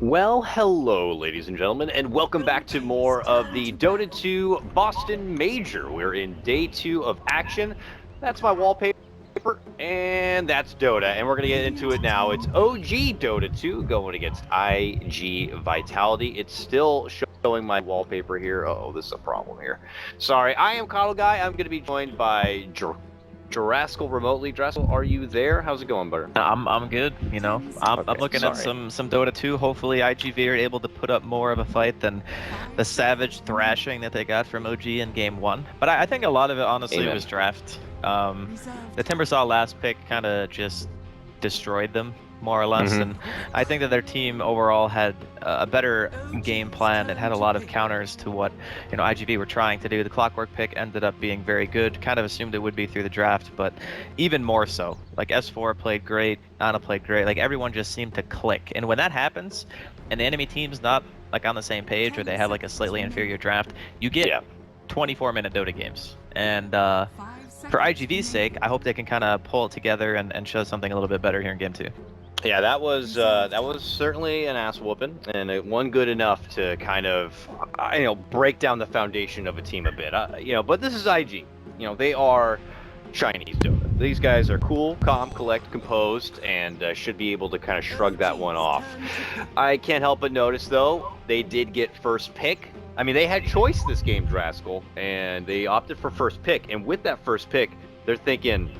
Well, hello, ladies and gentlemen, and welcome back to more of the Dota 2 Boston Major. We're in day 2 of action. That's my wallpaper, and that's Dota, and we're going to get into it now. It's OG Dota 2 going against iG.Vitality. It's still showing my wallpaper here. Uh-oh, this is a problem here. Sorry, I am Coddle Guy. I'm going to be joined by Jurassical remotely. Jurassical, are you there? How's it going, butter? I'm good. I'm looking at some Dota 2. Hopefully, iG.Vit are able to put up more of a fight than the savage thrashing that they got from OG in Game 1. But I think a lot of it, honestly, was draft. The Timbersaw last pick kind of just destroyed them, more or less. And I think that their team overall had a better game plan. It had a lot of counters to what iG.Vit were trying to do. The Clockwork pick ended up being very good. Kind of assumed it would be through the draft, but even more so. Like S4 played great, Ana played great. Like everyone just seemed to click. And when that happens, and the enemy team's not like on the same page, or they have like a slightly inferior draft, you get 24-minute Dota games. And for iG.Vit's sake, I hope they can kind of pull it together and show something a little bit better here in Game 2. Yeah, that was certainly an ass whooping, and it one good enough to kind of break down the foundation of a team a bit. But this is IG. They are Chinese Dota. These guys are cool, calm, collect, composed, and should be able to kind of shrug that one off. I can't help but notice, though, they did get first pick. I mean, they had choice this game, Draskell, and they opted for first pick. And with that first pick, they're thinking,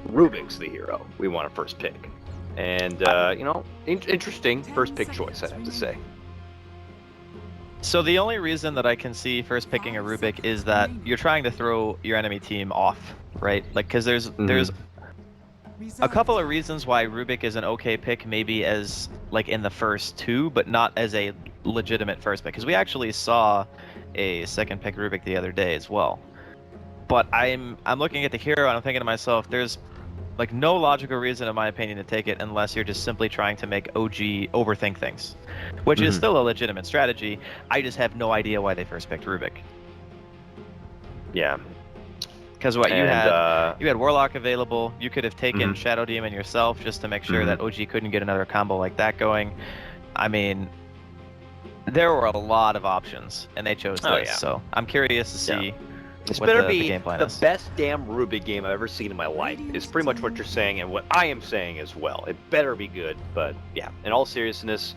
Rubik's the hero. We want a first pick. And, interesting first pick choice, I'd have to say. So the only reason that I can see first picking a Rubik is that you're trying to throw your enemy team off, right? Like, because there's a couple of reasons why Rubik is an okay pick, maybe as, like, in the first two, but not as a legitimate first pick. Because we actually saw a second pick Rubik the other day as well. But I'm looking at the hero and I'm thinking to myself, there's like no logical reason, in my opinion, to take it unless you're just simply trying to make OG overthink things, which is still a legitimate strategy. I just have no idea why they first picked Rubik. Yeah. Because what you had Warlock available, you could have taken Shadow Demon yourself just to make sure that OG couldn't get another combo like that going. I mean, there were a lot of options, and they chose this. So I'm curious to see. This better be the best damn Rubik game I've ever seen in my life, is pretty much what you're saying and what I am saying as well. It better be good, but yeah, in all seriousness,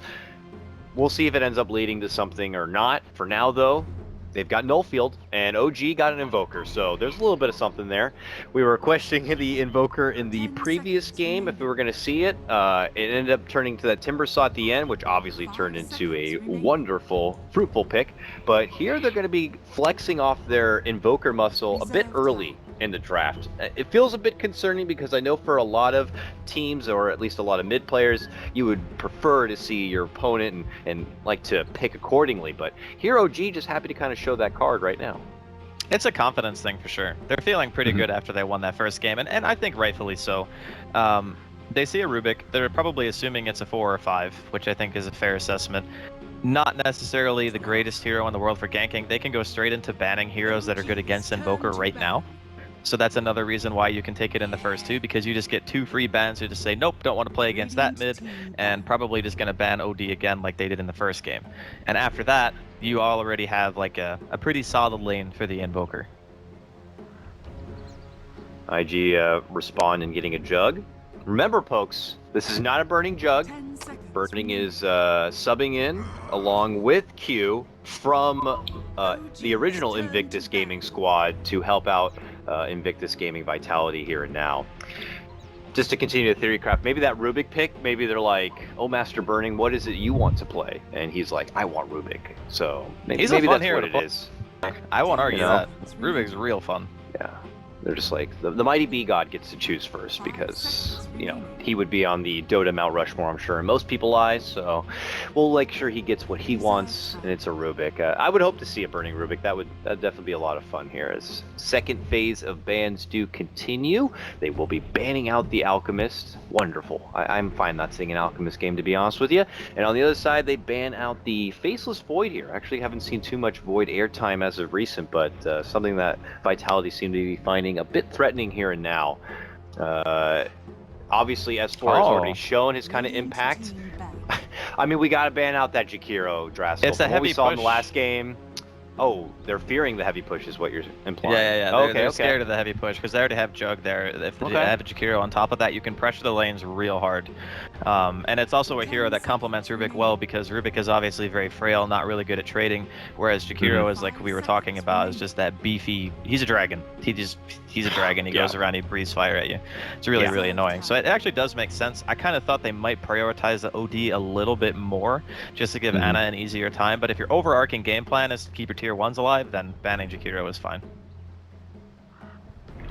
we'll see if it ends up leading to something or not. For now, though, they've got Nullfield, and OG got an Invoker, so there's a little bit of something there. We were questioning the Invoker in the previous game, if we were going to see it. It ended up turning to that Timbersaw at the end, which obviously turned into a wonderful, fruitful pick. But here they're going to be flexing off their Invoker muscle a bit early in the draft. It feels a bit concerning because I know for a lot of teams, or at least a lot of mid players, you would prefer to see your opponent and like to pick accordingly. But here OG just happy to kind of show that card right now. It's a confidence thing for sure. They're feeling pretty good after they won that first game, and I think rightfully so. They see a Rubik, they're probably assuming it's a 4 or 5, which I think is a fair assessment. Not necessarily the greatest hero in the world for ganking. They can go straight into banning heroes that are good against Invoker right now. So that's another reason why you can take it in the first two, because you just get 2 free bans who just say, nope, don't want to play against that mid, and probably just going to ban OD again like they did in the first game. And after that, you already have like a pretty solid lane for the Invoker. IG respond and getting a jug. Remember, folks, this is not a burning jug. Burning is subbing in along with Q from the original Invictus Gaming squad to help out Invictus Gaming Vitality here and now. Just to continue the theory craft, maybe that Rubik pick, maybe they're like, oh, Master Burning, what is it you want to play? And he's like, I want Rubik. So maybe that's what it is. I won't argue that. Rubik's real fun. Yeah. They're just like, the mighty bee god gets to choose first because, he would be on the Dota Mount Rushmore, I'm sure, in most people's eyes. So we'll make sure he gets what he wants, and it's a Rubik. I would hope to see a burning Rubik. That'd definitely be a lot of fun here. As second phase of bans do continue, they will be banning out the Alchemist. Wonderful. I'm fine not seeing an Alchemist game, to be honest with you. And on the other side, they ban out the Faceless Void here. Actually, haven't seen too much Void airtime as of recent, but something that Vitality seem to be finding a bit threatening here and now. Obviously, S4 has already shown his kind of impact. I mean, we got to ban out that Jakiro Draskell. It's a From what heavy we saw push. in the last game. Oh, they're fearing the heavy push is what you're implying. Yeah. Oh, They're scared of the heavy push because they already have Jug there. If they have a Jakiro on top of that, you can pressure the lanes real hard. And it's also a hero that complements Rubik well because Rubik is obviously very frail, not really good at trading, whereas Jakiro is like we were talking about, is just that beefy. He's a dragon. He's a dragon. He goes around, he breathes fire at you. It's really, really annoying. So it actually does make sense. I kind of thought they might prioritize the OD a little bit more just to give Anna an easier time. But if your overarching game plan is to keep your tier 1s alive, then banning Jakiro is fine.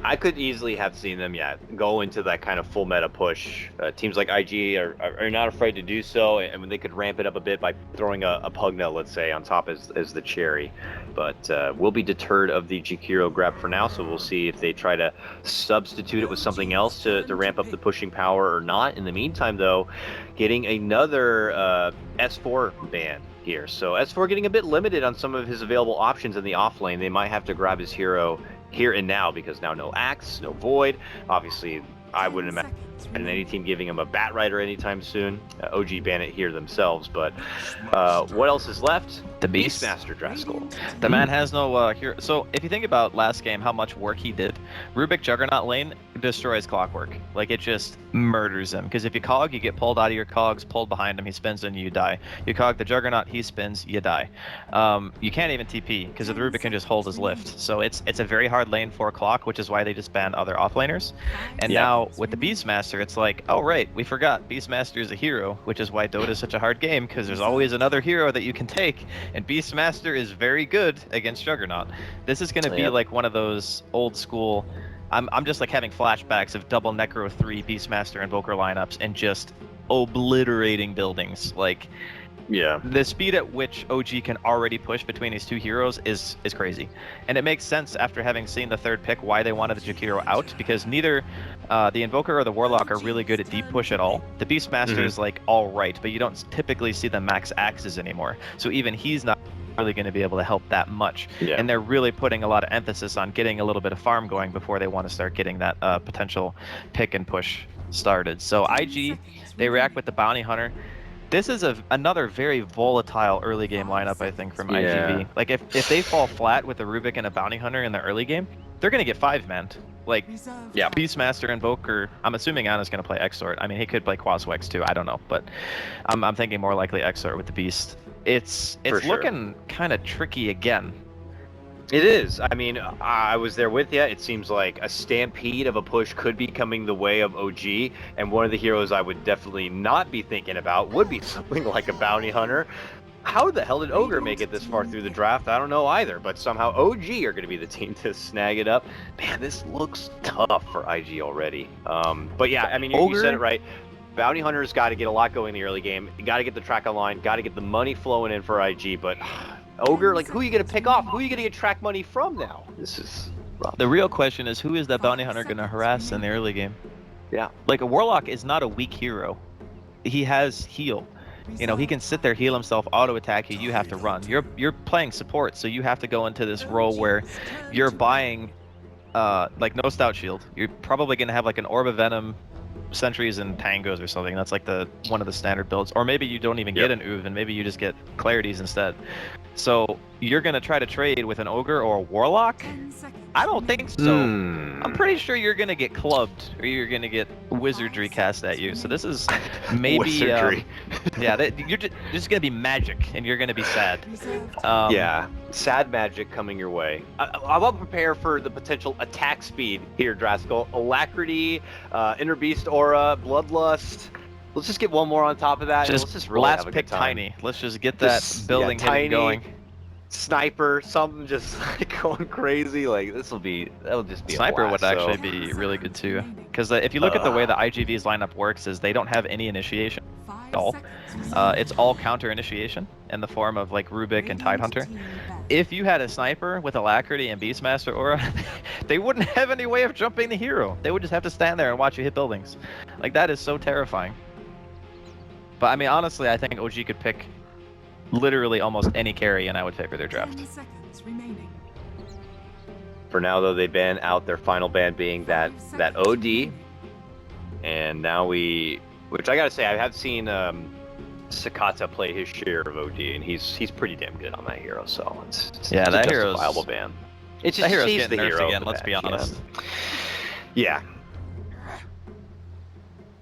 I could easily have seen them, go into that kind of full meta push. Teams like IG are not afraid to do so, and when they could ramp it up a bit by throwing a Pugna, let's say, on top as the cherry. But we'll be deterred of the Jakiro grab for now, so we'll see if they try to substitute it with something else to ramp up the pushing power or not. In the meantime, though, getting another S4 ban here. So S4 getting a bit limited on some of his available options in the off lane. They might have to grab his hero here and now because now no Axe, no Void. Obviously, I wouldn't imagine any team giving him a Bat Rider anytime soon. OG ban it here themselves, but what else is left? The Beastmaster Draskell. The man has no hero. So if you think about last game, how much work he did, Rubik Juggernaut lane destroys Clockwork. Like, it just murders him. Because if you cog, you get pulled out of your cogs, pulled behind him, he spins and you die. You cog the Juggernaut, he spins, you die. You can't even TP, because the Rubik can just hold his lift. So it's a very hard lane for Clock, which is why they just banned other offlaners. And now, with the Beastmaster, it's like, oh right, we forgot, Beastmaster is a hero, which is why Dota is such a hard game, because there's always another hero that you can take, and Beastmaster is very good against Juggernaut. This is going to be like one of those old school, I'm just like having flashbacks of double Necro 3 Beastmaster Invoker lineups and just obliterating buildings. Like, the speed at which OG can already push between these two heroes is crazy. And it makes sense after having seen the third pick why they wanted the Jakiro out, because neither the Invoker or the Warlock are really good at deep push at all. The Beastmaster is like alright, but you don't typically see the max axes anymore. So even he's not really going to be able to help that much. And they're really putting a lot of emphasis on getting a little bit of farm going before they want to start getting that potential pick and push started. So IG, they react with the Bounty Hunter. This is another very volatile early game lineup, I think, from iG.Vit. Like, if they fall flat with a Rubik and a Bounty Hunter in the early game, they're going to get 5-manned. Like, Beastmaster, Invoker, I'm assuming Anna's going to play Exort. I mean, he could play Quaswex too, I don't know. But I'm thinking more likely Exort with the Beast. It's looking kind of tricky again. It is. I mean, I was there with you. It seems like a stampede of a push could be coming the way of OG, and one of the heroes I would definitely not be thinking about would be something like a Bounty Hunter. How the hell did Ogre make it this far through the draft? I don't know either, but somehow OG are going to be the team to snag it up. Man, this looks tough for IG already. But yeah, I mean, you said it right. Bounty Hunter's got to get a lot going in the early game. You got to get the track online, got to get the money flowing in for IG, but Ogre, like, who are you going to pick off? Who are you going to get track money from now? This is rough. The real question is, who is that Bounty Hunter going to harass in the early game? Yeah. Like, a Warlock is not a weak hero. He has heal. You know, he can sit there, heal himself, auto-attack you, you have to run. You're playing support, so you have to go into this role where you're buying, like, no Stout Shield. You're probably going to have, like, an Orb of Venom, Sentries, and Tangos or something. That's, like, one of the standard builds. Or maybe you don't even get an Uv, and maybe you just get Clarities instead. So you're going to try to trade with an Ogre or a Warlock? I don't think so. I'm pretty sure you're going to get clubbed, or you're going to get Wizardry cast at you. So this is maybe... Wizardry. You're just going to be magic, and you're going to be sad. Sad magic coming your way. I will prepare for the potential attack speed here, Draskell. Alacrity, Inner Beast Aura, Bloodlust. Let's just get one more on top of that. Let's just really last have a pick good time. Tiny. Let's just get that building hitting going. Sniper, something just like going crazy. Like, that'll just be Sniper a blast, would actually be really good too. Because if you look at the way the iG.Vit's lineup works, is they don't have any initiation at all. It's all counter initiation in the form of like Rubik and Tidehunter. If you had a sniper with Alacrity and Beastmaster Aura, they wouldn't have any way of jumping the hero. They would just have to stand there and watch you hit buildings. Like, that is so terrifying. But I mean, honestly, I think OG could pick literally almost any carry, and I would favor their draft. For now, though, they ban out their final ban being that OD, and now which I gotta say, I have seen Sakata play his share of OD, and he's pretty damn good on that hero. So it's yeah, that a hero's justifiable ban. It's that just hero's he's getting the nerfed hero again. of Let's the be patch, honest. Yeah.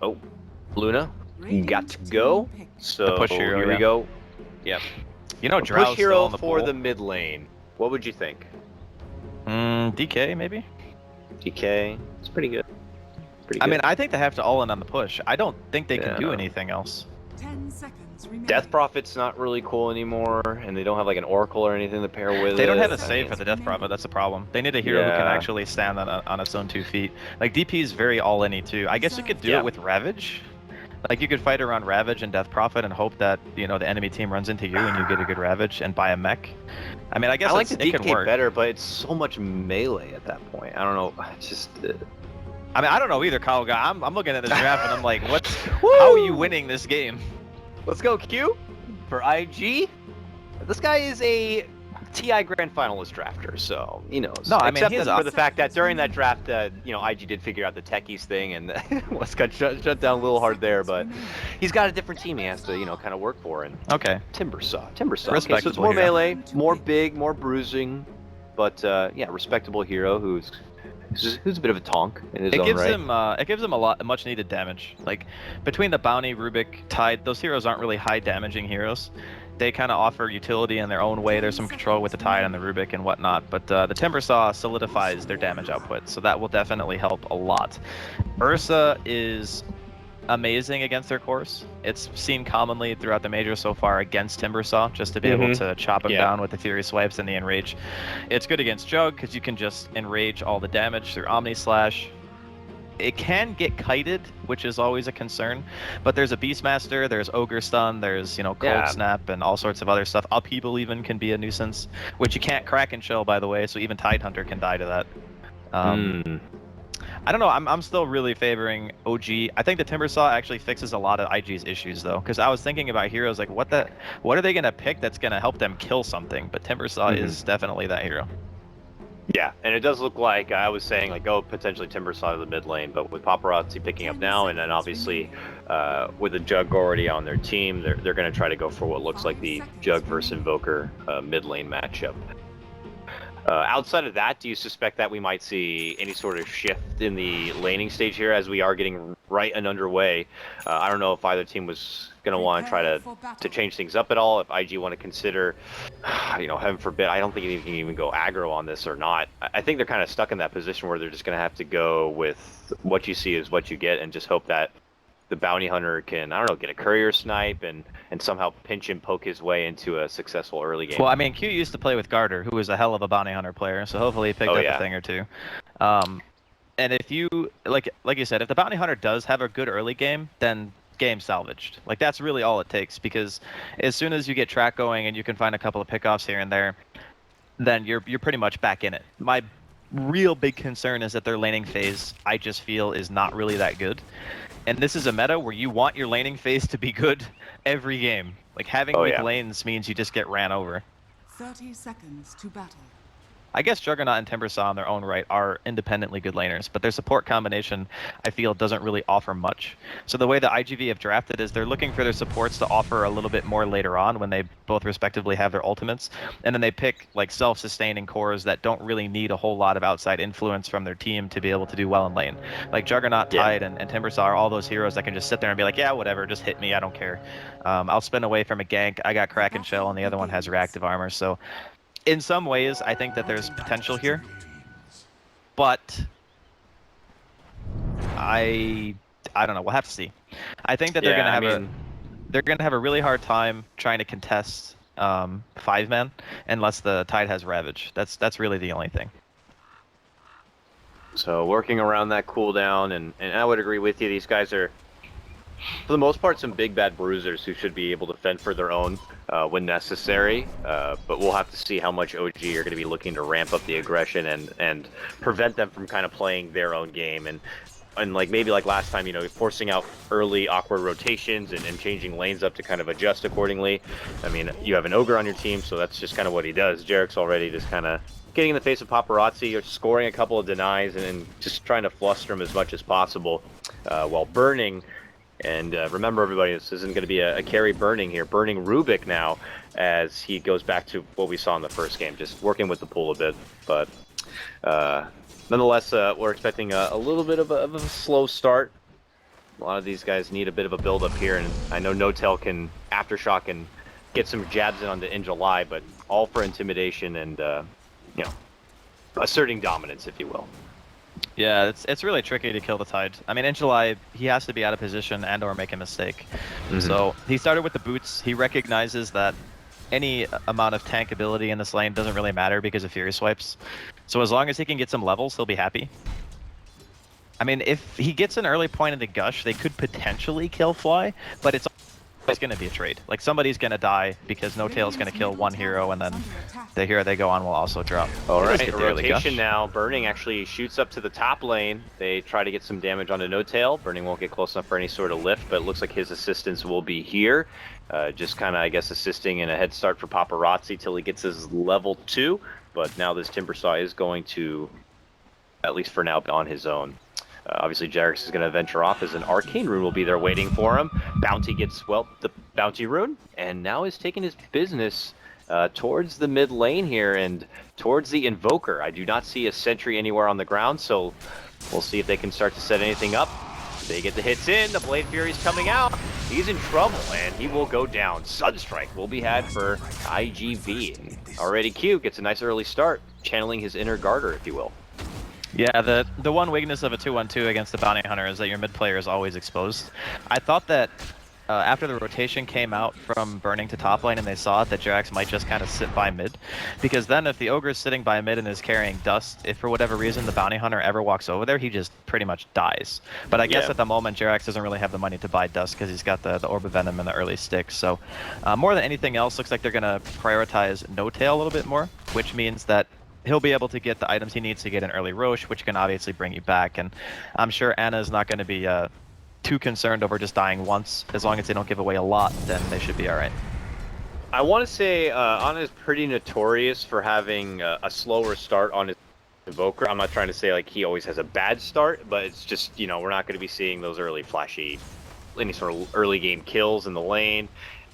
Oh, Luna, got to go. So The push hero, here we yeah. go. Yep. You know, A Drow's push still hero in the for pool. the mid lane. What would you think? DK maybe. DK, it's pretty good. Pretty I good. mean, I think they have to all in on the push. I don't think they can Yeah. do anything else. 10 seconds remaining. Death Prophet's not really cool anymore, and they don't have like an Oracle or anything to pair with it. They don't have a I save mean, for the Death Prophet. That's a problem. They need a hero who can Yeah. actually stand on its own 2 feet. Like DP is very all-in-y too. I guess you could do Yeah. it with Ravage. Like you could fight around Ravage and Death Prophet and hope that the enemy team runs into you and you get a good Ravage and buy a mech. I mean, I guess I like the it could DK work. better, but it's so much melee at that point. I don't know. It's just. I mean, I don't know either, Kyle guy. I'm looking at this draft and I'm like, how are you winning this game? Let's go Q for IG. This guy is a TI Grand Finalist drafter, so he knows. No, I mean, except he's for the fact that during that draft, IG did figure out the techies thing, and was got shut down a little hard there. But he's got a different team he has to, kind of work for. And Okay. Timbersaw. Okay, so it's Respectable more hero. melee, more big, more bruising, but yeah, respectable hero who's a bit of a tonk in his It own gives right. him it gives him much needed damage. Like between the Bounty, Rubik, Tide, those heroes aren't really high damaging heroes. They kind of offer utility in their own way. There's some control with the Tide and the Rubik and whatnot, but the Timbersaw solidifies their damage output, so that will definitely help a lot. Ursa is amazing against their cores. It's seen commonly throughout the major so far against Timbersaw, just to be able to chop him down with the Fury Swipes and the Enrage. It's good against Jug, because you can just Enrage all the damage through Omni Slash. It can get kited, which is always a concern, but there's a Beastmaster, there's Ogre Stun, there's, Cold Snap, and all sorts of other stuff. Upheaval even can be a nuisance, which you can't crack and shell, by the way, so even Tidehunter can die to that. I don't know, I'm still really favoring OG. I think the Timbersaw actually fixes a lot of IG's issues, though, because I was thinking about heroes like, what are they going to pick that's going to help them kill something? But Timbersaw is definitely that hero. Yeah, and it does look like, I was saying, like, potentially Timbersaw to the mid lane, but with Paparazzi picking up now, and then obviously with a Jug already on their team, they're going to try to go for what looks like the Jug versus Invoker mid lane matchup. Outside of that, do you suspect that we might see any sort of shift in the laning stage here as we are getting right and underway? I don't know if either team was going to want to try to change things up at all, if IG want to consider, heaven forbid, I don't think you can even go aggro on this or not. I think they're kind of stuck in that position where they're just going to have to go with what you see is what you get and just hope that the bounty hunter can, get a courier snipe and somehow pinch and poke his way into a successful early game. Well, I mean, Q used to play with Garter, who was a hell of a bounty hunter player, so hopefully he picked up a thing or two. And if you, like you said, if the bounty hunter does have a good early game, then game salvaged. Like, that's really all it takes, because as soon as you get track going and you can find a couple of pickoffs here and there, then you're pretty much back in it. My real big concern is that their laning phase, I just feel, is not really that good. And this is a meta where you want your laning phase to be good every game. Like, having weak lanes means you just get ran over. 30 seconds to battle. I guess Juggernaut and Timbersaw in their own right are independently good laners, but their support combination, I feel, doesn't really offer much. So the way that iG.Vit have drafted is they're looking for their supports to offer a little bit more later on when they both respectively have their ultimates, and then they pick like self-sustaining cores that don't really need a whole lot of outside influence from their team to be able to do well in lane. Like Juggernaut, Tide, and Timbersaw are all those heroes that can just sit there and be like, yeah, whatever, just hit me, I don't care. I'll spin away from a gank, I got Crack and Shell, and the other one has reactive armor, so in some ways, I think that there's potential here, but I don't know. We'll have to see. I think that they're gonna have a really hard time trying to contest 5-man unless the Tide has Ravage. That's really the only thing. So working around that cooldown, and I would agree with you. These guys are, for the most part, some big bad bruisers who should be able to fend for their own when necessary. But we'll have to see how much OG are going to be looking to ramp up the aggression and prevent them from kind of playing their own game. And like maybe like last time, forcing out early awkward rotations and changing lanes up to kind of adjust accordingly. I mean, you have an Ogre on your team, so that's just kind of what he does. Jarek's already just kind of getting in the face of Paparazzi, or scoring a couple of denies, and just trying to fluster him as much as possible while burning And remember, everybody, this isn't going to be a carry burning here. Burning Rubik now as he goes back to what we saw in the first game, just working with the pool a bit. But nonetheless, we're expecting a little bit of a slow start. A lot of these guys need a bit of a build-up here, and I know No-Tail can Aftershock and get some jabs in onto In-July, but all for intimidation and, you know, asserting dominance, if you will. Yeah, it's really tricky to kill the Tide. I mean, In-July, he has to be out of position and or make a mistake. So he started with the boots. He recognizes that any amount of tank ability in this lane doesn't really matter because of Fury Swipes. So as long as he can get some levels, he'll be happy. I mean, if he gets an early point in the Gush, they could potentially kill Fly, but it's always going to be a trade. Like, somebody's going to die because No-Tail's going to kill one hero, and then the hero they go on will also drop. All right, rotation now. Burning actually shoots up to the top lane. They try to get some damage onto No-Tail. Burning won't get close enough for any sort of lift, but it looks like his assistance will be here. Just kind of, I guess, assisting in a head start for Paparazzi till he gets his level 2. But now this Timbersaw is going to, at least for now, be on his own. Obviously, Jarex is going to venture off as an Arcane Rune will be there waiting for him. Bounty gets, well, the Bounty Rune, and now is taking his business towards the mid lane here and towards the Invoker. I do not see a sentry anywhere on the ground, so we'll see if they can start to set anything up. They get the hits in, the Blade Fury's coming out. He's in trouble, and he will go down. Sunstrike will be had for iG.Vit. Already Q gets a nice early start, channeling his inner Garter, if you will. Yeah, the one weakness of a 2-1-2 against the Bounty Hunter is that your mid player is always exposed. I thought that after the rotation came out from Burning to top lane and they saw it, that Jarex might just kind of sit by mid. Because then if the Ogre is sitting by mid and is carrying Dust, if for whatever reason the Bounty Hunter ever walks over there, he just pretty much dies. But I guess at the moment, Jarex doesn't really have the money to buy Dust because he's got the Orb of Venom and the early sticks. So more than anything else, looks like they're going to prioritize No-Tail a little bit more, which means that he'll be able to get the items he needs to get an early Roche, which can obviously bring you back. And I'm sure Anna's not going to be too concerned over just dying once. As long as they don't give away a lot, then they should be all right. I want to say Anna is pretty notorious for having a slower start on his Invoker. I'm not trying to say like he always has a bad start, but it's just, you know, we're not going to be seeing those early flashy, any sort of early game kills in the lane.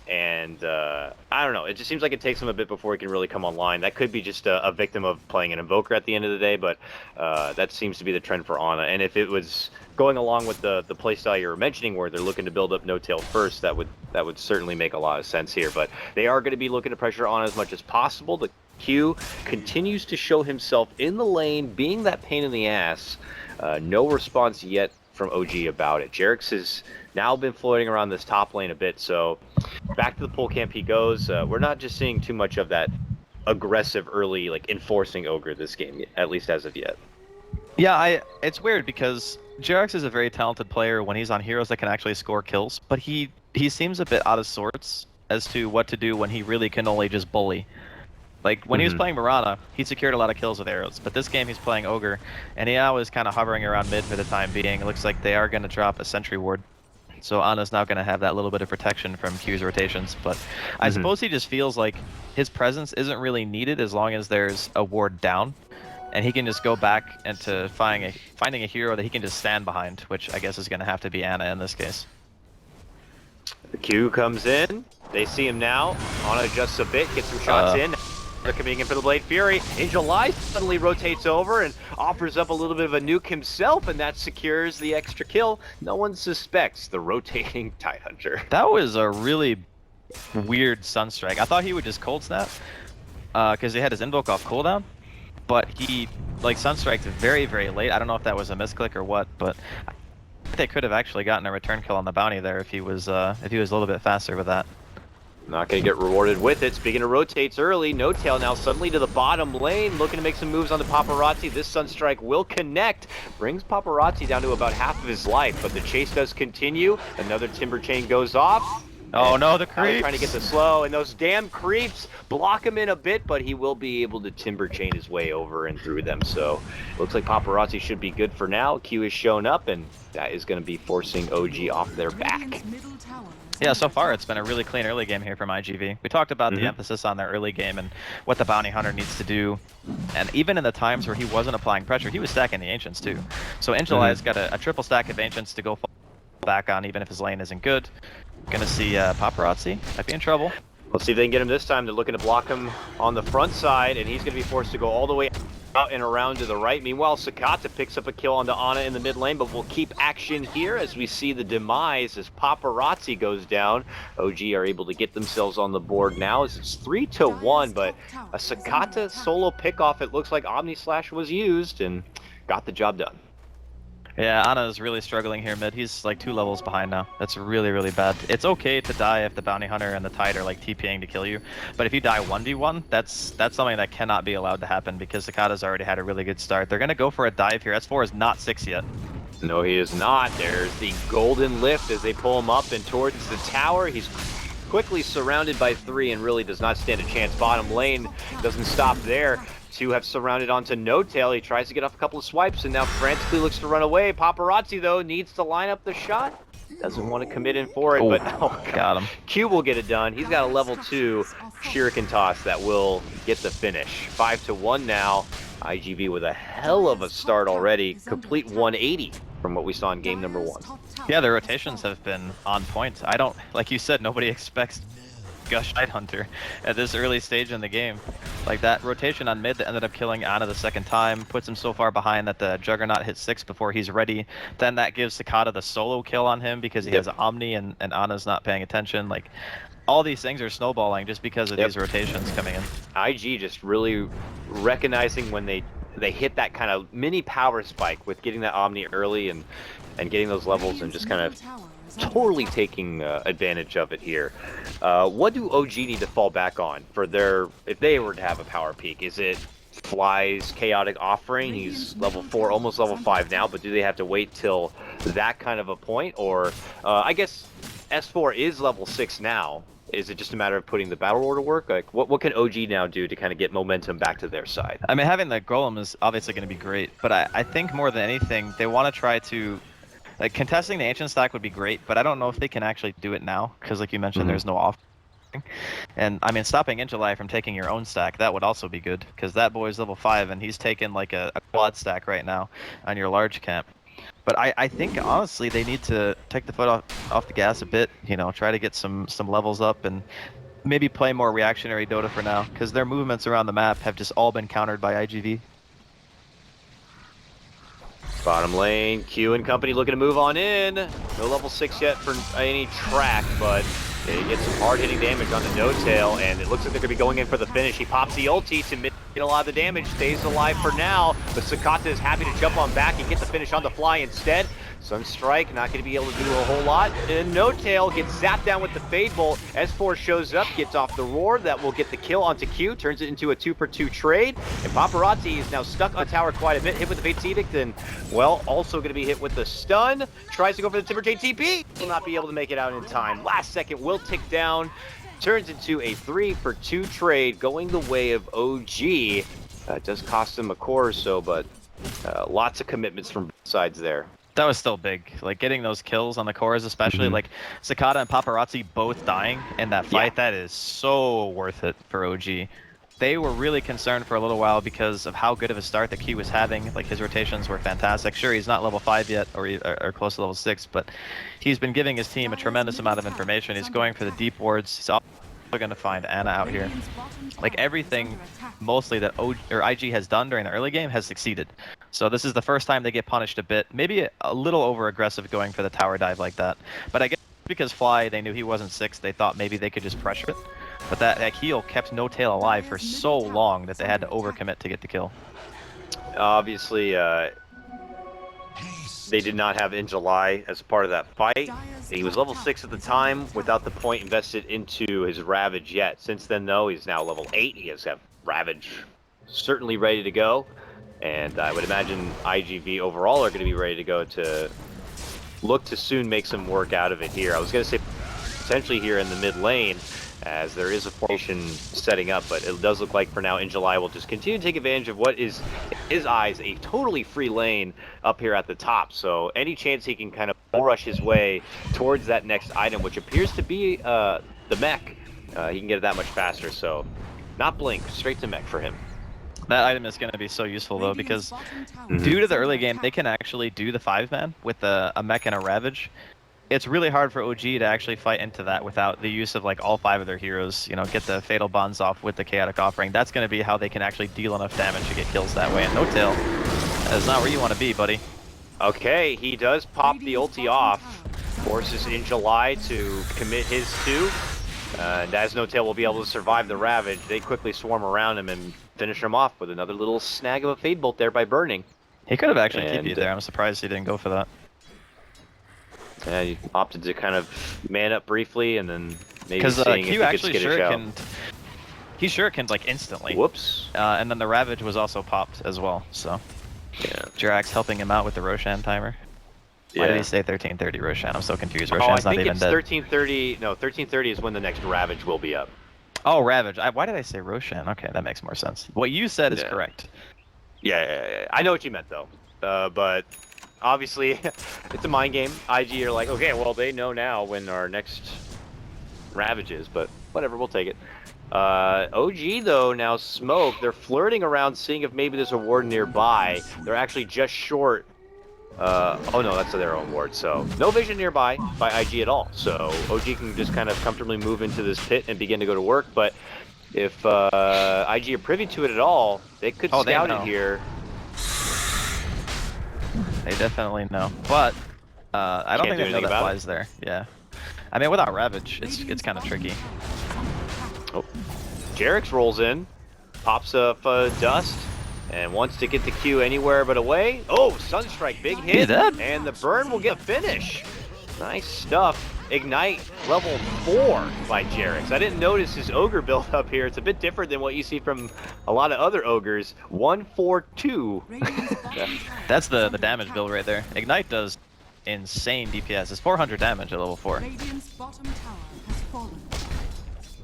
And I don't know, it just seems like it takes him a bit before he can really come online. That could be just a victim of playing an Invoker at the end of the day, but that seems to be the trend for Ana. And if it was going along with the playstyle you were mentioning, where they're looking to build up No-Tail first, that would certainly make a lot of sense here. But they are going to be looking to pressure Ana as much as possible. The Q continues to show himself in the lane, being that pain in the ass. No response yet from OG about it. Jarex has now been floating around this top lane a bit, so back to the pool camp he goes. We're not just seeing too much of that aggressive early, like, enforcing Ogre this game, at least as of yet. Yeah, it's weird because Jarex is a very talented player when he's on heroes that can actually score kills, but he seems a bit out of sorts as to what to do when he really can only just bully. Like, when he was playing Mirana, he secured a lot of kills with arrows, but this game he's playing Ogre, and he now is kind of hovering around mid for the time being. It looks like they are going to drop a sentry ward. So Ana's now going to have that little bit of protection from Q's rotations, but I suppose he just feels like his presence isn't really needed as long as there's a ward down, and he can just go back into finding a hero that he can just stand behind, which I guess is going to have to be Ana in this case. The Q comes in, they see him now, Ana adjusts a bit, gets some shots in. They're coming in for the Blade Fury. In-July suddenly rotates over and offers up a little bit of a nuke himself, and that secures the extra kill. No one suspects the rotating Tidehunter. That was a really weird Sunstrike. I thought he would just cold snap because he had his invoke off cooldown, but he Sunstriked very, very late. I don't know if that was a misclick or what, but I think they could have actually gotten a return kill on the bounty there if he was a little bit faster with that. Not going to get rewarded with it. Speaking of rotates early, No-Tail now suddenly to the bottom lane, looking to make some moves onto Paparazzi. This Sunstrike will connect, brings Paparazzi down to about half of his life, but the chase does continue. Another Timber Chain goes off. Oh no, the creeps! Trying to get the slow, and those damn creeps block him in a bit, but he will be able to Timber Chain his way over and through them. So looks like Paparazzi should be good for now. Q has shown up, and that is going to be forcing OG off their back. Yeah, so far it's been a really clean early game here from iG.Vit. We talked about the emphasis on their early game and what the Bounty Hunter needs to do. And even in the times where he wasn't applying pressure, he was stacking the Ancients too. So In-July's got a triple stack of Ancients to go back on even if his lane isn't good. Gonna see Paparazzi might be in trouble. Let's see if they can get him this time. They're looking to block him on the front side, and he's going to be forced to go all the way out and around to the right. Meanwhile, Sakata picks up a kill onto Ana in the mid lane, but we'll keep action here as we see the demise as Paparazzi goes down. OG are able to get themselves on the board now as it's 3-1, but a Sakata solo pickoff. It looks like Omni Slash was used and got the job done. Yeah, Ana is really struggling here mid. He's like 2 levels behind now. That's really, really bad. It's okay to die if the Bounty Hunter and the Tide are like TPing to kill you, but if you die 1v1, that's something that cannot be allowed to happen because Sakata's already had a really good start. They're gonna go for a dive here. S4 is not 6 yet. No, he is not. There's the golden lift as they pull him up and towards the tower. He's quickly surrounded by 3 and really does not stand a chance. Bottom lane doesn't stop there. 2 have surrounded onto No Tail. He tries to get off a couple of swipes and now frantically looks to run away. Paparazzi, though, needs to line up the shot. Doesn't want to commit in for it, but got him. Q will get it done. He's got a level 2 Shuriken toss that will get the finish. 5-1 now. iG.Vit with a hell of a start already. Complete 180 from what we saw in game number 1. Yeah, the rotations have been on point. I don't, like you said, nobody expects Gush Hunter at this early stage in the game. Like that rotation on mid that ended up killing Ana the second time, puts him so far behind that the Juggernaut hits 6 before he's ready. Then that gives Sakata the solo kill on him because he has Omni and Ana's not paying attention. Like all these things are snowballing just because of these rotations coming in. IG just really recognizing when they hit that kind of mini power spike with getting that Omni early and getting those levels and just kind of totally taking advantage of it here. What do OG need to fall back on for their, if they were to have a power peak? Is it Fly's chaotic offering? He's level 4, almost level 5 now, but do they have to wait till that kind of a point? Or I guess S4 is level 6 now. Is it just a matter of putting the battle order work? Like, what can OG now do to kind of get momentum back to their side? I mean, having the Golem is obviously going to be great, but I think more than anything, they want to try to, like, contesting the Ancient stack would be great, but I don't know if they can actually do it now, because like you mentioned, there's no off. And I mean, stopping iG.Vitality from taking your own stack, that would also be good, because that boy's level 5, and he's taken like a quad stack right now on your large camp. But I think, honestly, they need to take the foot off the gas a bit, you know, try to get some levels up and maybe play more reactionary Dota for now, because their movements around the map have just all been countered by iG.Vit. Bottom lane, Q and company looking to move on in. No level 6 yet for any track, but they get some hard-hitting damage on the No Tail, and it looks like they're going to be going in for the finish. He pops the ulti to get a lot of the damage, stays alive for now, but Sakata is happy to jump on back and get the finish on the fly instead. Sunstrike not going to be able to do a whole lot, and No Tail gets zapped down with the Fade Bolt. S4 shows up, gets off the roar, that will get the kill onto Q, turns it into a 2-for-2 trade, and Paparazzi is now stuck on tower quite a bit, hit with the Fate's Edict, and, well, also going to be hit with the stun, tries to go for the Timberjay TP, will not be able to make it out in time. Last second will tick down, turns into a 3-for-2 trade, going the way of OG. It does cost him a core or so, but lots of commitments from both sides there. That was still big. Like, getting those kills on the cores, especially, like, Sakata and Paparazzi both dying in that fight, that is so worth it for OG. They were really concerned for a little while because of how good of a start that Q was having. Like, his rotations were fantastic. Sure, he's not level 5 yet, or close to level 6, but he's been giving his team a tremendous amount of information. He's going for the deep wards. He's also going to find Ana out here. Like, everything mostly that IG has done during the early game has succeeded. So this is the first time they get punished a bit. Maybe a little over-aggressive going for the tower dive like that. But I guess because Fly, they knew he wasn't 6, they thought maybe they could just pressure it. But that heal kept No Tail alive for so long that they had to overcommit to get the kill. Obviously, they did not have iG.Vitality as a part of that fight. He was level 6 at the time without the point invested into his Ravage yet. Since then, though, he's now level 8. He has Ravage certainly ready to go. And I would imagine iG.Vit overall are going to be ready to go to look to soon make some work out of it here. I was going to say potentially here in the mid lane, as there is a formation setting up, but it does look like for now iG.Vitality will just continue to take advantage of what is, in his eyes, a totally free lane up here at the top. So any chance he can kind of rush his way towards that next item, which appears to be the mech, he can get it that much faster. So not blink, straight to mech for him. That item is going to be so useful, though, because due to the early game, they can actually do the 5-man with a mech and a Ravage. it's really hard for OG to actually fight into that without the use of like all 5 of their heroes, you know, get the fatal bonds off with the chaotic offering. That's going to be how they can actually deal enough damage to get kills that way. And No Tail, that's not where you want to be, buddy. Okay, he does pop the ulti off, forces In July to commit his 2. And as No Tail will be able to survive the Ravage, they quickly swarm around him and finish him off with another little snag of a Fade Bolt there by burning. He could have actually TP'd there. I'm surprised he didn't go for that. Yeah, he opted to kind of man up briefly and then maybe seeing if he Q could actually skittish out. He shurikened like instantly. Whoops. And then the Ravage was also popped as well, so. Yeah. Jirax helping him out with the Roshan timer. Why did he say 1330 Roshan? I'm so confused. I Roshan's not think even it's dead. 1330. No, 1330 is when the next Ravage will be up. Oh, Ravage. Why did I say Roshan? Okay, that makes more sense. What you said is correct. Yeah. I know what you meant though. But obviously, it's a mind game. IG are like, okay, well they know now when our next Ravage is, but whatever, we'll take it. OG though, now Smoke, they're flirting around seeing if maybe there's a ward nearby. They're actually just short. Oh no, that's their own ward, so no vision nearby by IG at all. So OG can just kind of comfortably move into this pit and begin to go to work, but if IG are privy to it at all, they could scout it here. They definitely know, but I don't think they know that flies there. Yeah, I mean without Ravage, it's kind of tricky. Oh, Jerax rolls in, pops up dust, and wants to get the Q anywhere but away. Oh, Sunstrike, big hit, and the burn will get a finish. Nice stuff. Ignite level 4 by Jerax. I didn't notice his ogre build up here. It's a bit different than what you see from a lot of other ogres. 1-4-2. That's the damage build right there. Ignite does insane DPS. It's 400 damage at level 4.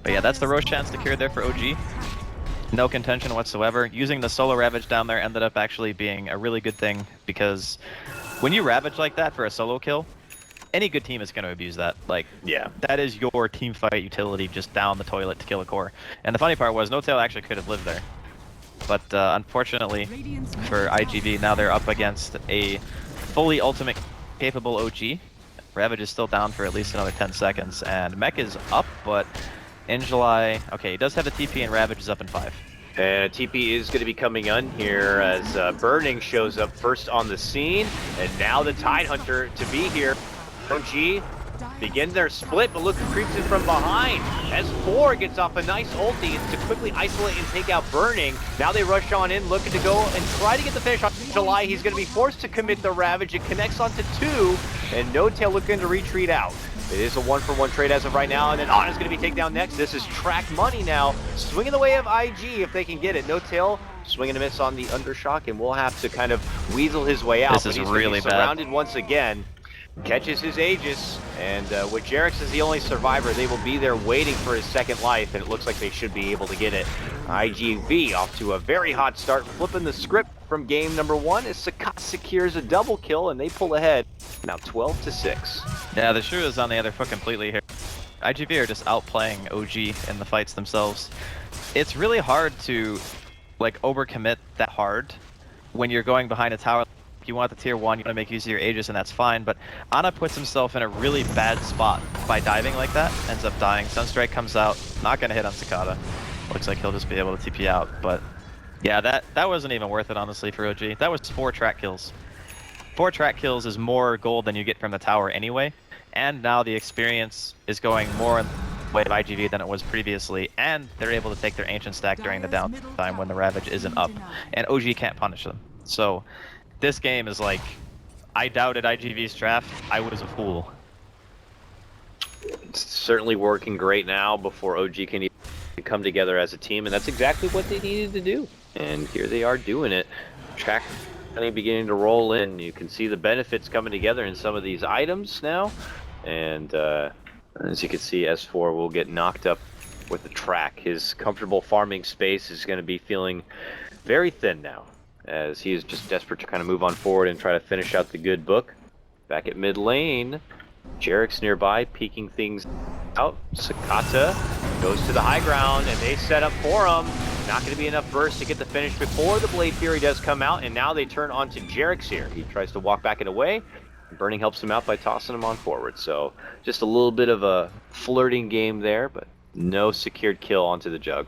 But yeah, that's the Roshan secured there for OG. No contention whatsoever. Using the solo Ravage down there ended up actually being a really good thing, because when you Ravage like that for a solo kill, any good team is going to abuse that. Like, yeah, that is your team fight utility, just down the toilet to kill a core. And the funny part was, No Tail actually could have lived there. But unfortunately for iG.Vit, now they're up against a fully ultimate capable OG. Ravage is still down for at least another 10 seconds, and Mech is up, but in July, okay, he does have a TP, and Ravage is up in 5. And TP is going to be coming on here as Burning shows up first on the scene, and now the Tidehunter to be here. OG begin their split, but look who creeps in from behind. S4 gets off a nice ulti to quickly isolate and take out Burning. Now they rush on in, looking to go and try to get the finish on July. He's going to be forced to commit the Ravage. It connects onto 2, and No Tail looking to retreat out. It is a 1-for-1 trade as of right now, and then On is going to be taken down next. This is track money now. Swinging the way of IG if they can get it. No Tail swinging a miss on the Undershock, and we'll have to kind of weasel his way out. This is really bad. Surrounded once again. Catches his Aegis, and with Jerax as the only survivor, they will be there waiting for his second life, and it looks like they should be able to get it. iG.Vit off to a very hot start, flipping the script from game number 1 as Sakat secures a double kill, and they pull ahead, now 12-6. Yeah, the shoe is on the other foot completely here. iG.Vit are just outplaying OG in the fights themselves. It's really hard to like overcommit that hard when you're going behind a tower. You want the tier 1, you want to make use of your Aegis, and that's fine, but Ana puts himself in a really bad spot by diving like that, ends up dying. Sunstrike comes out, not going to hit on Cicada. Looks like he'll just be able to TP out, but yeah, that wasn't even worth it, honestly, for OG. That was 4 track kills. 4 track kills is more gold than you get from the tower anyway, and now the experience is going more in the way of iG.Vit than it was previously, and they're able to take their Ancient stack during the downtime when the Ravage isn't up, and OG can't punish them. So this game is like, I doubted iG.Vit's draft. I was a fool. It's certainly working great now before OG can even come together as a team, and that's exactly what they needed to do. And here they are doing it. Track money beginning to roll in. You can see the benefits coming together in some of these items now. And as you can see, S4 will get knocked up with the track. His comfortable farming space is going to be feeling very thin now, as he is just desperate to kind of move on forward and try to finish out the good book. Back at mid lane, Jerax nearby, peeking things out. Sakata goes to the high ground, and they set up for him. Not going to be enough burst to get the finish before the Blade Fury does come out, and now they turn onto Jerax here. He tries to walk back and away. Burning helps him out by tossing him on forward. So just a little bit of a flirting game there, but no secured kill onto the Jug.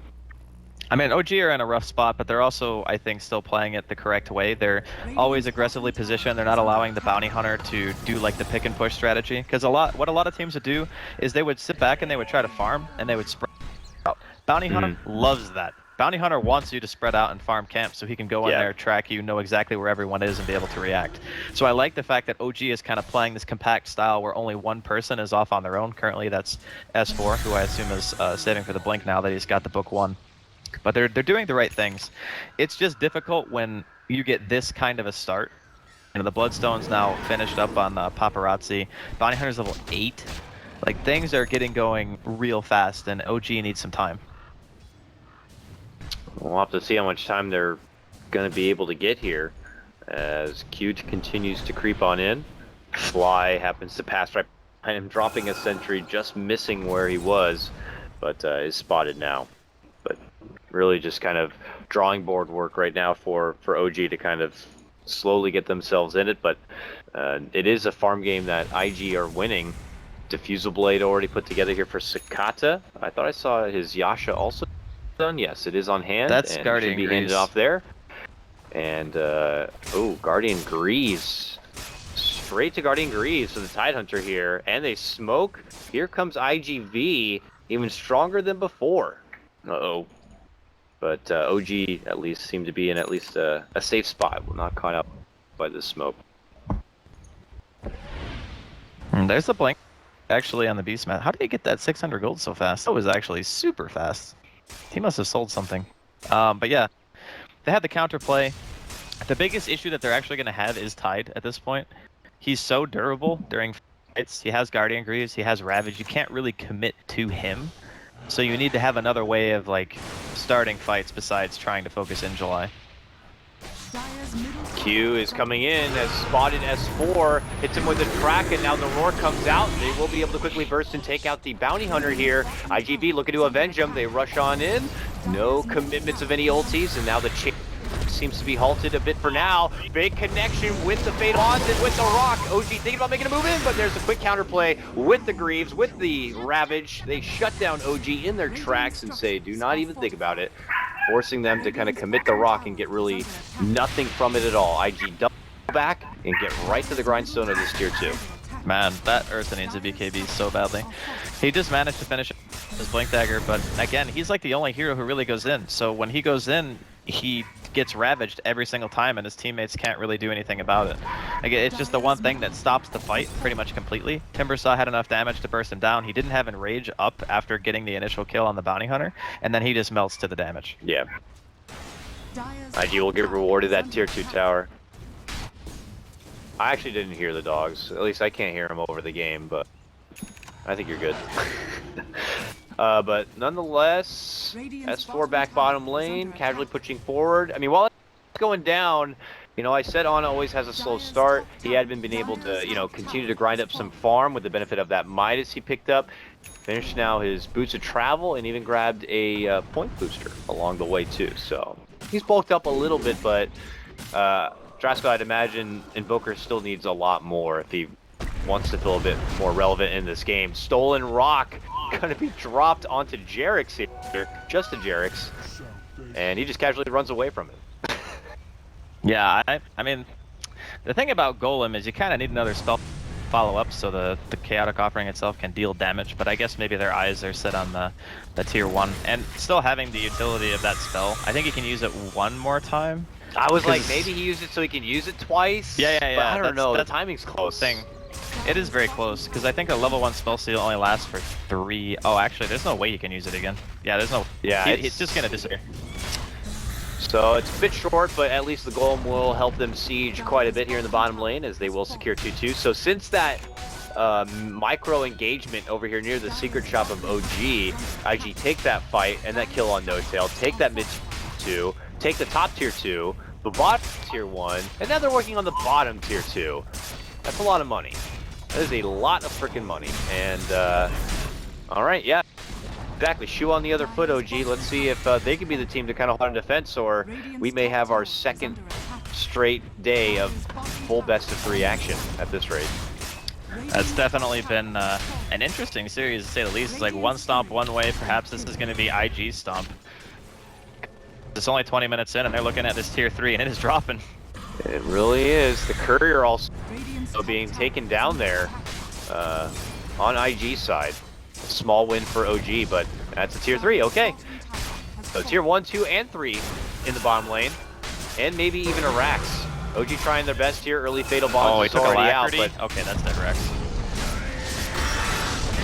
I mean, OG are in a rough spot, but they're also, I think, still playing it the correct way. They're always aggressively positioned. They're not allowing the bounty hunter to do like the pick and push strategy. Because what a lot of teams would do is they would sit back and they would try to farm and they would spread out. Bounty hunter loves that. Bounty hunter wants you to spread out and farm camp so he can go in there, track you, know exactly where everyone is, and be able to react. So I like the fact that OG is kind of playing this compact style where only one person is off on their own. Currently, that's S4, who I assume is saving for the blink now that he's got the book 1. But they're doing the right things. It's just difficult when you get this kind of a start. You know, the Bloodstone's now finished up on Paparazzi. Bounty Hunter's level 8. Like, things are getting going real fast, and OG needs some time. We'll have to see how much time they're going to be able to get here as Q continues to creep on in. Fly happens to pass right behind him, dropping a sentry, just missing where he was, but is spotted now. But really just kind of drawing board work right now for OG to kind of slowly get themselves in it, but it is a farm game that IG are winning. Diffusal Blade already put together here for Sakata. I thought I saw his Yasha also done. Yes, it is on hand. That's and Guardian should be Grease. handed off there. And oh, Guardian Grease. Straight to Guardian Grease for the Tidehunter here. And they smoke. Here comes iG.Vit, even stronger than before. Uh-oh. But OG at least seemed to be in at least a safe spot. We're not caught up by this smoke. There's the blink. Actually on the beast mat. How did he get that 600 gold so fast? That was actually super fast. He must have sold something. But yeah, they had the counterplay. The biggest issue that they're actually going to have is Tide at this point. He's so durable during fights. He has Guardian Greaves, he has Ravage. You can't really commit to him. So you need to have another way of like starting fights besides trying to focus in July. Q is coming in as spotted S4, hits him with a track, and now the roar comes out. They will be able to quickly burst and take out the bounty hunter here. iG.Vit looking to avenge him. They rush on in. No commitments of any ultis, and now the chase seems to be halted a bit for now. Big connection with the Fatal Odds and with the Rock. OG thinking about making a move in, but there's a quick counterplay with the Greaves, with the Ravage. They shut down OG in their tracks and say, do not even think about it, forcing them to kind of commit the Rock and get really nothing from it at all. IG double back and get right to the grindstone of this tier 2. Man, that Ursa needs a BKB so badly. He just managed to finish his Blink Dagger, but again, he's like the only hero who really goes in. So when he goes in, he gets ravaged every single time, and his teammates can't really do anything about it. Again, it's just the one thing that stops the fight pretty much completely. Timbersaw had enough damage to burst him down. He didn't have Enrage up after getting the initial kill on the Bounty Hunter, and then he just melts to the damage. Yeah. IG will get rewarded that tier 2 tower. I actually didn't hear the dogs. At least I can't hear them over the game, but I think you're good. But nonetheless, S4 back bottom lane, casually pushing forward. I mean, while it's going down, you know, I said Ana always has a slow start. He had been able to, you know, continue to grind up some farm with the benefit of that Midas he picked up. Finished now his Boots of Travel and even grabbed a point booster along the way too. So he's bulked up a little bit, but Drasko, I'd imagine Invoker still needs a lot more if he wants to feel a bit more relevant in this game. Stolen Rock gonna be dropped onto Jerix here, just to Jerix, and he just casually runs away from it. Yeah, I mean, the thing about Golem is you kind of need another spell follow-up so the Chaotic Offering itself can deal damage, but I guess maybe their eyes are set on the tier 1, and still having the utility of that spell. I think he can use it one more time. I was like, maybe he used it so he can use it twice? Yeah. But I don't know, the timing's close. It is very close, because I think a level 1 spell seal only lasts for 3. Oh, actually, there's no way you can use it again. Yeah, there's no... Yeah, it's just gonna disappear. So it's a bit short, but at least the Golem will help them siege quite a bit here in the bottom lane, as they will secure 2-2. So since that micro engagement over here near the secret shop of OG, IG take that fight and that kill on No Tail, take that mid 2, take the top tier 2, the bottom tier 1, and now they're working on the bottom tier 2. That's a lot of money. That is a lot of freaking money. And, alright, yeah. Exactly. Shoe on the other foot, OG. Let's see if they can be the team to kind of hold on defense, or we may have our second straight day of full best-of-3 action at this rate. That's definitely been an interesting series, to say the least. It's like one stomp one way. Perhaps this is going to be iG's stomp. It's only 20 minutes in, and they're looking at this tier 3, and it is dropping. It really is. The courier also being taken down there on iG's side. A small win for OG, but that's a tier 3. Okay. So tier 1, 2, and 3 in the bottom lane, and maybe even a Rax. OG trying their best here. Early fatal bombs. Oh, he took already Alacrity? out, but okay, that's dead Rex.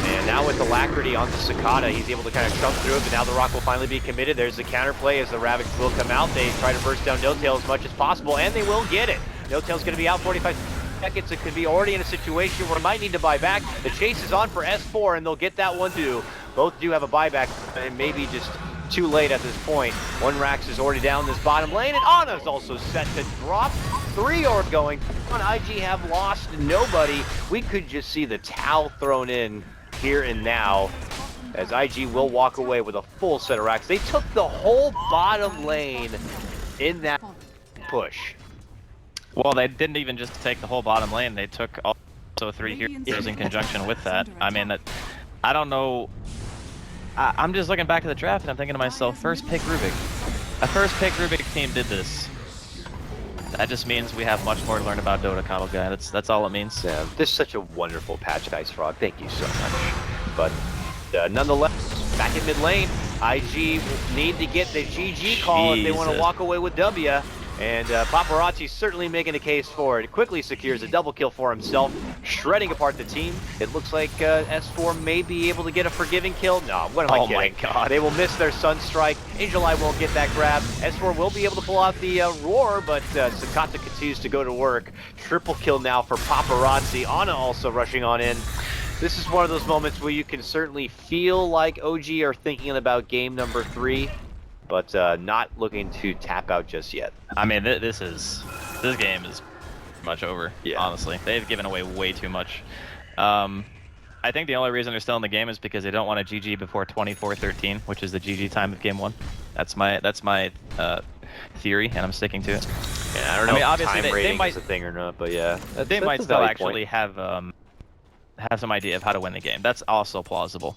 and now with Alacrity on the Cicada, he's able to kind of chunk through it, but now the Rock will finally be committed. There's the counterplay as the Ravage will come out. They try to burst down No-Tail as much as possible, and they will get it. No-Tail's going to be out 45 seconds. It could be already in a situation where it might need to buy back. The chase is on for S4, and they'll get that one too. Both do have a buyback, and maybe just too late at this point. One Rax is already down this bottom lane, and Ana's also set to drop. 3 orb going on. iG have lost nobody. We could just see the towel thrown in here and now, as iG will walk away with a full set of Rax. They took the whole bottom lane in that push. Well, they didn't even just take the whole bottom lane. They took also 3 heroes in conjunction with that. I mean, I don't know. I'm just looking back at the draft and I'm thinking to myself, first pick Rubik. A first pick Rubik team did this. That just means we have much more to learn about Dota, Combo Guy. That's all it means. Yeah, this is such a wonderful patch, Ice Frog. Thank you so much. But nonetheless, back in mid lane, iG need to get the GG call if they want to walk away with W. And Paparazzi's certainly making a case for it. Quickly secures a double kill for himself, shredding apart the team. It looks like S4 may be able to get a forgiving kill. No, what am I kidding? My God. They will miss their Sunstrike. Angel Eye won't get that grab. S4 will be able to pull out the roar, but Sakata continues to go to work. Triple kill now for Paparazzi. Ana also rushing on in. This is one of those moments where you can certainly feel like OG are thinking about game number 3. But not looking to tap out just yet. I mean, this game is much over. Yeah. Honestly, they've given away way too much. I think the only reason they're still in the game is because they don't want to GG before 24-13, which is the GG time of game 1. That's my theory, and I'm sticking to it. Yeah, I don't know. I mean, obviously, they might is a thing or not, but yeah, they might still actually have some idea of how to win the game. That's also plausible.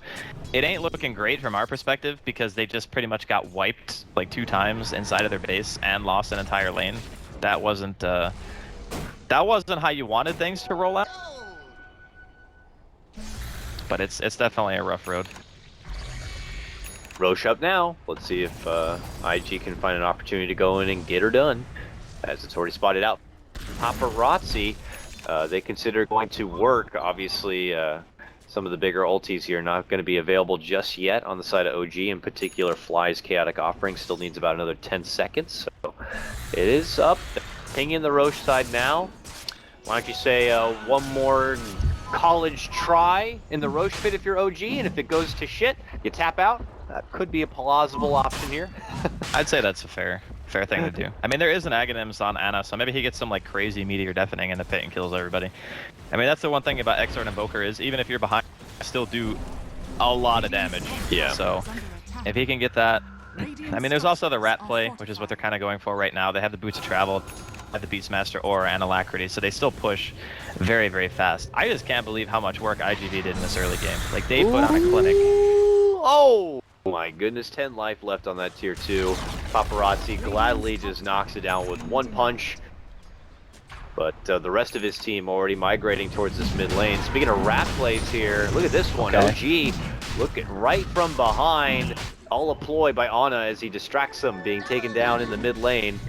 It ain't looking great from our perspective because they just pretty much got wiped like 2 times inside of their base and lost an entire lane. That wasn't how you wanted things to roll out. But it's definitely a rough road. Roche up now. Let's see if iG can find an opportunity to go in and get her done, as it's already spotted out. Paparazzi. They consider going to work. Obviously, some of the bigger ultis here are not going to be available just yet on the side of OG. In particular, Fly's Chaotic Offering still needs about another 10 seconds. So it is up. Pinging the Roche side now. Why don't you say one more college try in the Roche pit if you're OG, and if it goes to shit, you tap out. That could be a plausible option here. I'd say that's a fair thing to do. I mean, there is an Aghanims on Ana, so maybe he gets some like crazy meteor deafening in the pit and kills everybody. I mean, that's the one thing about Exort and Invoker is even if you're behind, you still do a lot of damage. Yeah. So if he can get that, I mean, there's also the Rat play, which is what they're kind of going for right now. They have the Boots of Travel, have the Beastmaster Aura and Alacrity, so they still push very, very fast. I just can't believe how much work iG.Vit did in this early game. Like they put on a clinic. Oh! My goodness, 10 life left on that tier 2. Paparazzi gladly just knocks it down with 1 punch. But the rest of his team already migrating towards this mid lane. Speaking of rat plays here, look at this one. OG looking right from behind. All a ploy by Ana as he distracts them, being taken down in the mid lane.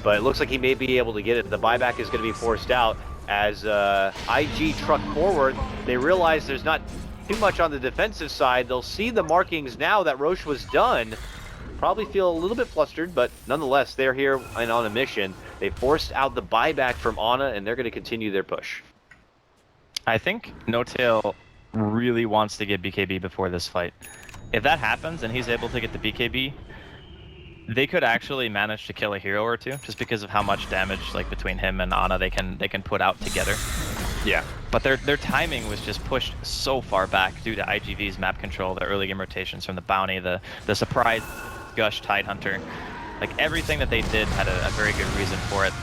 But it looks like he may be able to get it. The buyback is going to be forced out as iG truck forward. They realize there's not too much on the defensive side. They'll see the markings now that Roche was done. Probably feel a little bit flustered, but nonetheless, they're here and on a mission. They forced out the buyback from Ana, and they're going to continue their push. I think No-Tail really wants to get BKB before this fight. If that happens and he's able to get the BKB, they could actually manage to kill a hero or two, just because of how much damage, like between him and Ana, they can put out together. Yeah, but their timing was just pushed so far back due to iG.Vit's map control, the early game rotations from the bounty, the surprise Gush Tidehunter. Like everything that they did had a very good reason for it.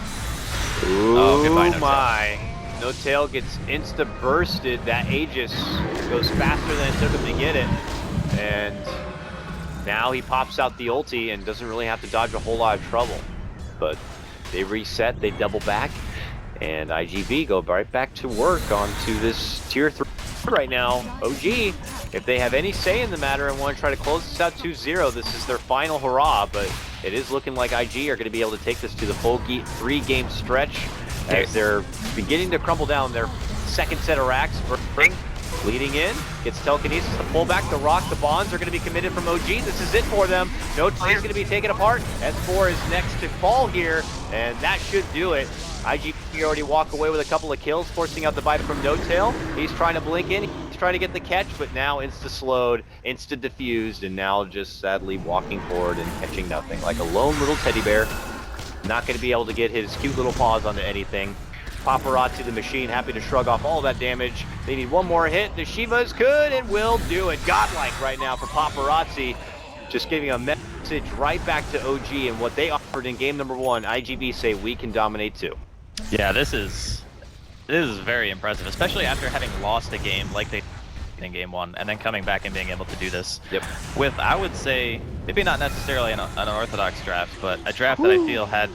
Ooh, oh, goodbye, my. No Tail gets insta-bursted. That Aegis goes faster than it took him to get it. And now he pops out the ulti and doesn't really have to dodge a whole lot of trouble. But they reset, they double back, and iG.Vit go right back to work onto this tier 3 right now. OG, if they have any say in the matter and want to try to close this out 2-0, this is their final hurrah, but it is looking like IG are going to be able to take this to the full 3-game stretch as they're beginning to crumble down their second set of racks. Leading in, gets telekinesis to pull back the rock. The bonds are going to be committed from OG. This is it for them. No Tail is going to be taken apart. S4 is next to fall here, and that should do it. iG.Vit already walk away with a couple of kills, forcing out the bite from No Tail. He's trying to blink in. He's trying to get the catch, but now insta-slowed, insta-diffused, and now just sadly walking forward and catching nothing. Like a lone little teddy bear. Not going to be able to get his cute little paws onto anything. Paparazzi the machine, happy to shrug off all that damage. They need one more hit. The Shivas could and will do it. Godlike right now for Paparazzi. Just giving a message right back to OG and what they offered in game number 1. iG.Vit say we can dominate too. Yeah, this is very impressive, especially after having lost a game like they did in game 1 and then coming back and being able to do this. Yep. With, I would say, maybe not necessarily an unorthodox draft, but a draft that I feel had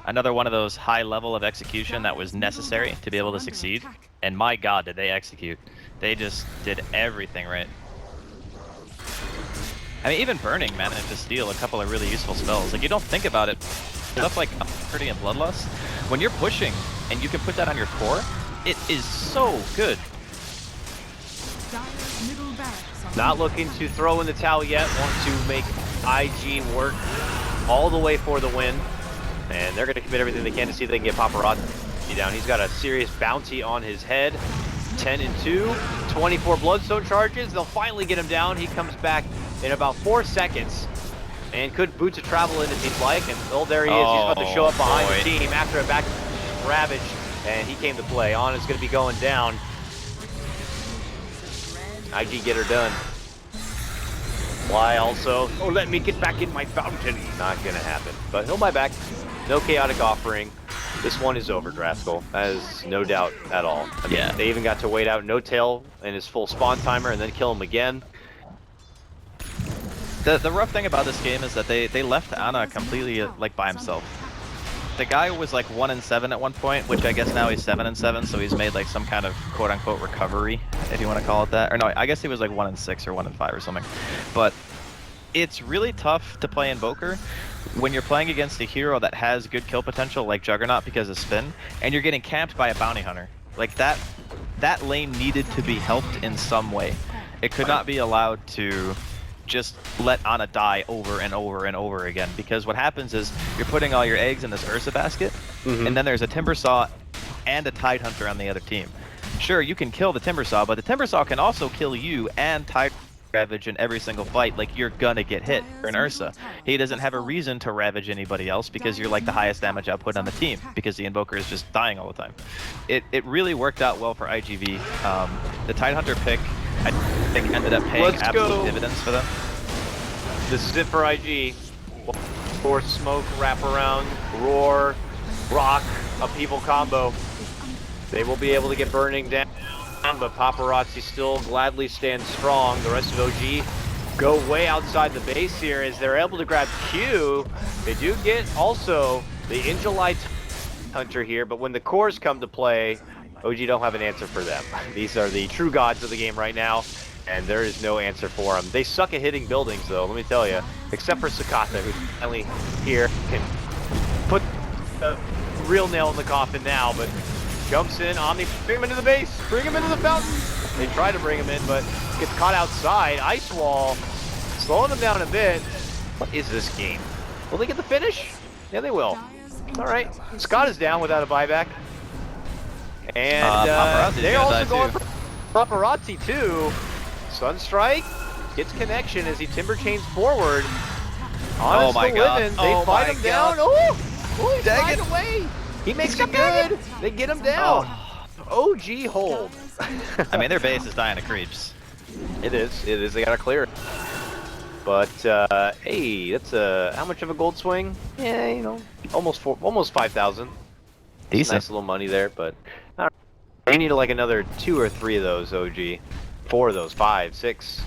another one of those high level of execution that was necessary to be able to succeed. And my god, did they execute. They just did everything right. I mean, even Burning managed to steal a couple of really useful spells. Like, you don't think about it. Stuff like Pretty and Bloodlust, when you're pushing and you can put that on your core, it is so good. Not looking to throw in the towel yet. Want to make IG work all the way for the win. And they're going to commit everything they can to see if they can get Paparazzi down. He's got a serious bounty on his head. 10 and 2, 24 Bloodstone charges. They'll finally get him down. He comes back in about 4 seconds. And could boot to travel in, it seems like. And oh, there he is. He's about to show up behind the team after a back Ravage. And he came to play. On is going to be going down. IG get her done. Fly also. Oh, let me get back in my fountain. Not going to happen. But he'll buy back. No chaotic offering. This one is over, Draskell. That is no doubt at all. I mean, they even got to wait out No Tail in his full spawn timer and then kill him again. The rough thing about this game is that they left Ana completely like by himself. The guy was like 1-7 at one point, which I guess now he's 7-7, so he's made like some kind of quote-unquote recovery, if you want to call it that. Or no, I guess he was like 1-6 or 1-5 or something. But it's really tough to play Invoker when you're playing against a hero that has good kill potential like Juggernaut because of spin, and you're getting camped by a bounty hunter. Like that lane needed to be helped in some way. It could not be allowed to just let Ana die over and over and over again, because what happens is you're putting all your eggs in this Ursa basket, and then there's a Timbersaw and a Tidehunter on the other team. Sure, you can kill the Timbersaw, but the Timbersaw can also kill you and Tide Ravage in every single fight. Like, you're gonna get hit for an Ursa. He doesn't have a reason to ravage anybody else because you're like the highest damage output on the team, because the Invoker is just dying all the time. It really worked out well for iG.Vit. The Tidehunter pick, I think, ended up paying absolute dividends for them. This is it for IG. Force smoke, wrap around, roar, rock, upheaval combo. They will be able to get Burning down, but Paparazzi still gladly stands strong. The rest of OG go way outside the base here as they're able to grab Q. They do get also the Injuly Hunter here, but when the cores come to play, OG don't have an answer for them. These are the true gods of the game right now, and there is no answer for them. They suck at hitting buildings, though, let me tell you. Except for Sakata, who's finally here, can put a real nail in the coffin now, but jumps in, Omni, bring him into the base, bring him into the fountain. They try to bring him in, but gets caught outside. Ice Wall, slowing them down a bit. What is this game? Will they get the finish? Yeah, they will. All right, Scott is down without a buyback. And they're also going for Paparazzi too. Sunstrike gets connection as he timber chains forward. Oh my god. They fight him down. Oh, he's flying away. He makes it good. They get him down. OG hold. I mean, their base is dying of creeps. It is. They gotta clear it. But hey, that's how much of a gold swing? Yeah, you know, almost 5,000. Decent. Nice little money there, but I don't know. We need like another 2 or 3 of those, OG. 4 of those, 5, 6.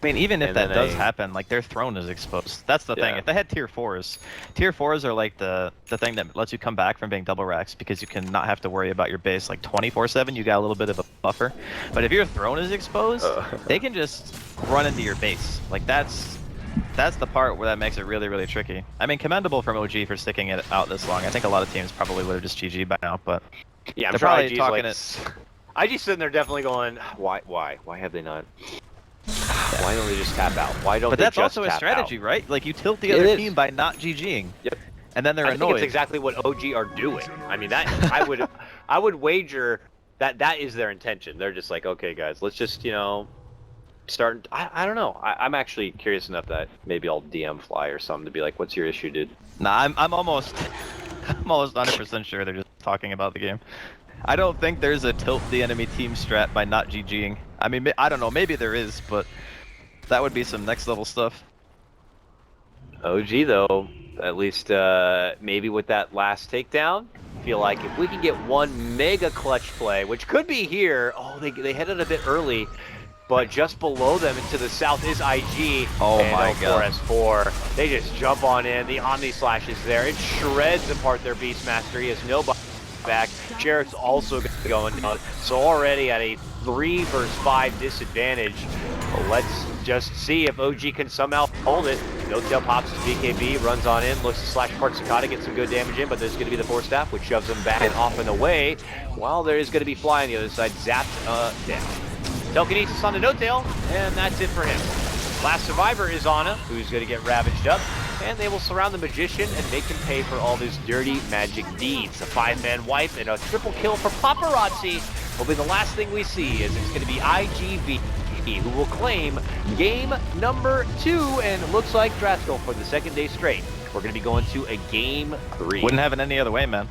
I mean, even if And that then does happen, like their throne is exposed. That's the thing. Yeah. If they had tier 4s are like the thing that lets you come back from being double racks because you can not have to worry about your base like 24/7. You got a little bit of a buffer. But if your throne is exposed, they can just run into your base. Like that's the part where that makes it really, really tricky. I mean, commendable from OG for sticking it out this long. I think a lot of teams probably would have just GG by now, but Yeah, I'm they're sure probably IG's talking like, IG's sitting there definitely going, why have they not? Why don't they just tap out? Why don't But they that's just also a tap strategy, out? right? Like you tilt the It other is. team by not GGing. Yep. And then they're I annoyed. think it's exactly what OG are doing. I mean, that I would wager that is their intention. They're just like, okay, guys, let's just start. I don't know. I'm actually curious enough that maybe I'll DM Fly or something to be like, what's your issue, dude? Nah, I'm almost 100% sure they're just talking about the game. I don't think there's a tilt the enemy team strat by not GGing. I mean, I don't know, maybe there is, but that would be some next level stuff. OG though, at least maybe with that last takedown, feel like if we can get one mega clutch play, which could be here. Oh, they headed a bit early, but just below them and to the south is IG. Oh and my god. S4. They just jump on in. The Omni Slash is there. It shreds apart their Beastmaster. He has no back. Jarrett's also going down. So already at a 3 versus 5 disadvantage. Well, let's just see if OG can somehow hold it. No tail pops to BKB, runs on in, looks to slash part Cicada, get some good damage in, but there's going to be the Force Staff, which shoves him back and off and away. While there is going to be Fly on the other side, zapped down. Telekinesis on the no-tail, and that's it for him. Last survivor is Ana, who's going to get ravaged up, and they will surround the Magician and make him pay for all his dirty magic deeds. A 5-man wipe and a triple kill for Paparazzi will be the last thing we see, as it's going to be iG.Vit who will claim game number 2, and it looks like Draskell for the second day straight. We're going to be going to a game 3. Wouldn't have it any other way, man.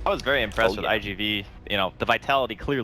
I was very impressed with yeah. iG.Vit. You know, the Vitality clearly